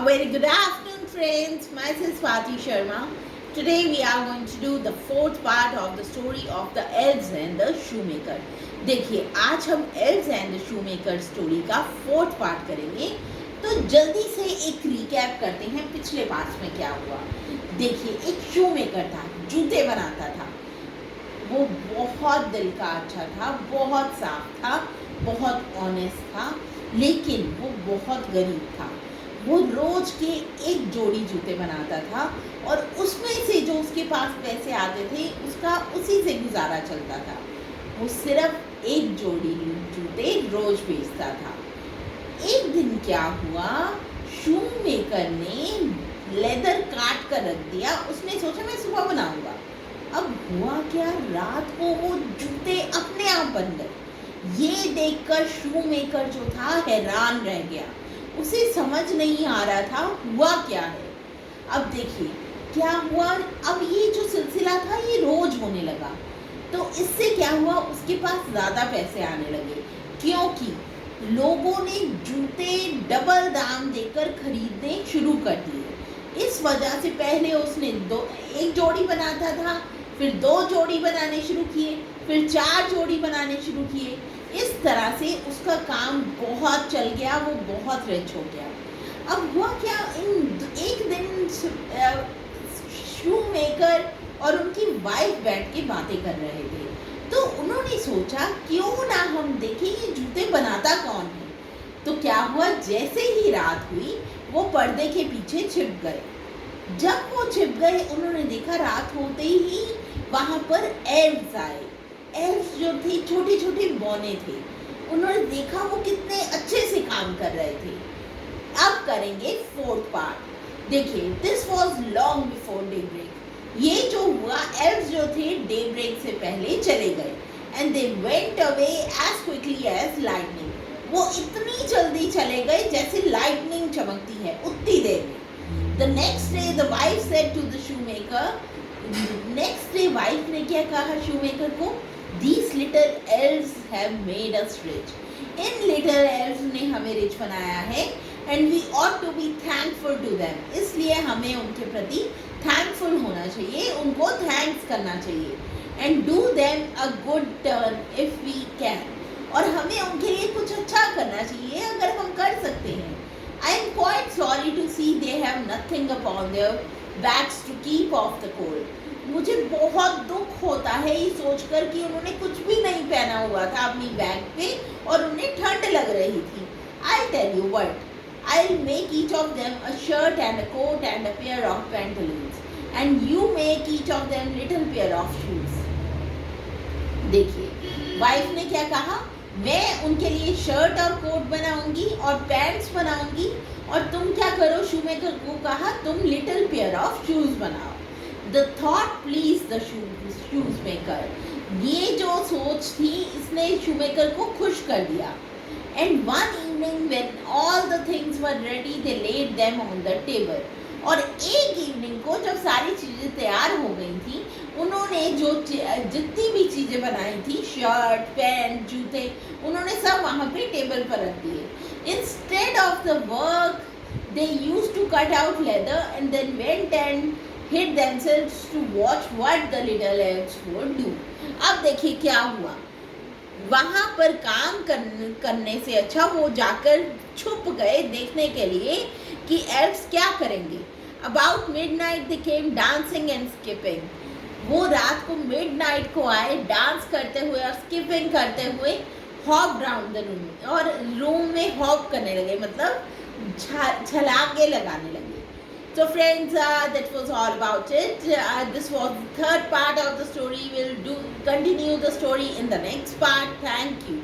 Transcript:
very good afternoon, friends. Myself Swati Sharma. Today we are going to do the fourth part of the story of the elves and the shoemaker. देखिए आज हम elves and the shoemaker story का fourth part करेंगे. तो जल्दी से एक recap करते हैं पिछले पार्ट में क्या हुआ. देखिए एक शूमेकर था, जूते बनाता था. वो बहुत दिल का अच्छा था, बहुत साफ था, बहुत ऑनेस्ट था, लेकिन वो बहुत गरीब था. वो रोज के एक जोड़ी जूते बनाता था और उसमें से जो उसके पास पैसे आते थे उसका उसी से गुजारा चलता था. वो सिर्फ एक जोड़ी जूते रोज बेचता था. एक दिन क्या हुआ, शूमेकर ने लेदर काट कर रख दिया. उसने सोचा मैं सुबह बनाऊंगा. अब हुआ क्या, रात को वो जूते अपने आप बन गए. ये देखकर शूमेकर जो था हैरान रह गया. उसे समझ नहीं आ रहा था हुआ क्या है. अब देखिए क्या हुआ, अब ये जो सिलसिला था ये रोज होने लगा. तो इससे क्या हुआ, उसके पास ज़्यादा पैसे आने लगे क्योंकि लोगों ने जूते डबल दाम देकर खरीदने शुरू कर दिए. इस वजह से पहले उसने एक जोड़ी बनाता था, फिर 2 जोड़ी बनाने शुरू किए, फिर 4 जोड़ी बनाने शुरू किए. इस तरह से उसका काम बहुत चल गया, वो बहुत रिच हो गया. अब हुआ क्या, एक दिन शूमेकर और उनकी वाइफ बैठ के बातें कर रहे थे. तो उन्होंने सोचा क्यों ना हम देखें ये जूते बनाता कौन है. तो क्या हुआ, जैसे ही रात हुई वो पर्दे के पीछे छिप गए. जब वो छिप गए उन्होंने देखा रात होते ही वहाँ पर एल्व्स आए. एल्व्स जो थे छोटे छोटे बौने थे. उन्होंने देखा वो कितने अच्छे से काम कर रहे थे. अब करेंगे फोर्थ पार्ट. देखिए this was long before daybreak. ये जो हुआ, एल्व्स जो थे डे ब्रेक से पहले चले गए and they went away as quickly as lightning. वो इतनी जल्दी चले गए जैसे लाइटनिंग चमकती है उतनी देर में. The next day the wife said to the shoemaker, next day wife ने क्या कहा शूमेकर को, these little elves have made us rich. In little elves ने हमें रिच बनाया है and we ought to be thankful to them. इसलिए हमें उनके प्रति thankful होना चाहिए, उनको thanks करना चाहिए and do them a good turn if we can. और हमें उनके लिए कुछ अच्छा करना चाहिए अगर हम कर सकते हैं. I am quite sorry to see they have nothing upon their backs to keep off the cold. मुझे बहुत दुख होता है ये सोचकर कि उन्होंने कुछ भी नहीं पहना हुआ था अपनी बैग पे और उन्हें ठंड लग रही थी. I'll tell you what, I'll make each of them a shirt and a coat and a pair of pantaloons and you make each of them little pair of shoes. देखिए वाइफ ने क्या कहा, मैं उनके लिए शर्ट और coat बनाऊंगी और पैंट्स बनाऊंगी और तुम क्या करो, शूमेकर को कहा तुम लिटिल पेयर ऑफ शूज बनाओ. The thought please the shoes maker. ये जो सोच थी इसने शूमेकर को खुश कर दिया. And one evening when all the things were ready they laid them on the table. और एक इवनिंग को जब सारी चीज़ें तैयार हो गई थी, उन्होंने जो जितनी भी चीज़ें बनाई थी, शर्ट पैंट जूते, उन्होंने सब वहाँ पे टेबल पर रख दिए. Instead of the work they used to cut out leather and then went and hid themselves to watch what the little elves would do. अब देखिए क्या हुआ, वहाँ पर काम करने से अच्छा वो जाकर छुप गए देखने के लिए कि एल्व्स क्या करेंगे. About midnight they came dancing and skipping. वो रात को मिडनाइट को आए, डांस करते हुए और स्किपिंग करते हुए हॉप राउंड द रूम, और रूम में हॉप करने लगे, मतलब छलांगे लगाने लगे. So friends, that was all about it. This was the third part of the story. We'll continue the story in the next part. Thank you.